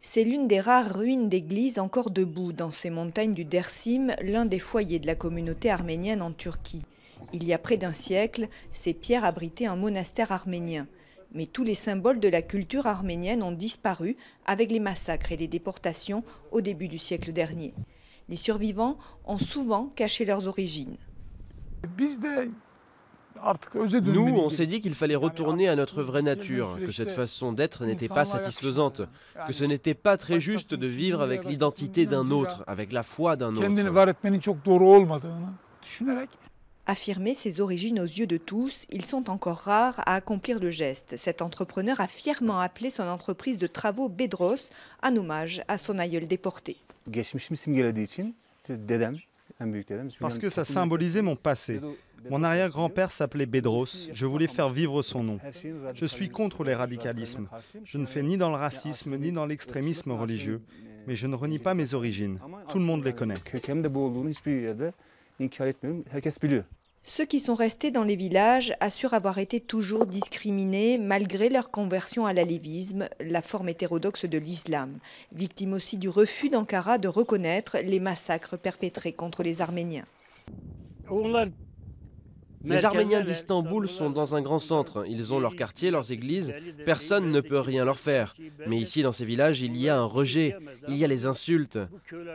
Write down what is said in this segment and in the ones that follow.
C'est l'une des rares ruines d'églises encore debout dans ces montagnes du Dersim, l'un des foyers de la communauté arménienne en Turquie. Il y a près d'un siècle, ces pierres abritaient un monastère arménien. Mais tous les symboles de la culture arménienne ont disparu avec les massacres et les déportations au début du siècle dernier. Les survivants ont souvent caché leurs origines. Nous, on s'est dit qu'il fallait retourner à notre vraie nature, que cette façon d'être n'était pas satisfaisante, que ce n'était pas très juste de vivre avec l'identité d'un autre, avec la foi d'un autre. Affirmer ses origines aux yeux de tous, ils sont encore rares à accomplir le geste. Cet entrepreneur a fièrement appelé son entreprise de travaux Bedros, en hommage à son aïeul déporté. Parce que ça symbolisait mon passé. Mon arrière-grand-père s'appelait Bedros, je voulais faire vivre son nom. Je suis contre les radicalismes. Je ne fais ni dans le racisme ni dans l'extrémisme religieux, mais je ne renie pas mes origines. Tout le monde les connaît. Ceux qui sont restés dans les villages assurent avoir été toujours discriminés malgré leur conversion à l'alevisme, la forme hétérodoxe de l'islam. Victimes aussi du refus d'Ankara de reconnaître les massacres perpétrés contre les Arméniens. Les Arméniens d'Istanbul sont dans un grand centre, ils ont leur quartier, leurs églises, personne ne peut rien leur faire. Mais ici, dans ces villages, il y a un rejet, il y a les insultes.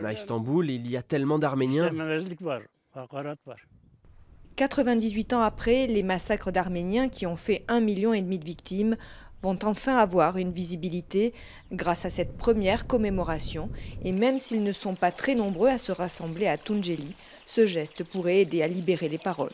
À Istanbul, il y a tellement d'Arméniens. 98 ans après, les massacres d'Arméniens qui ont fait 1,5 million de victimes vont enfin avoir une visibilité grâce à cette première commémoration. Et même s'ils ne sont pas très nombreux à se rassembler à Tunceli, ce geste pourrait aider à libérer les paroles.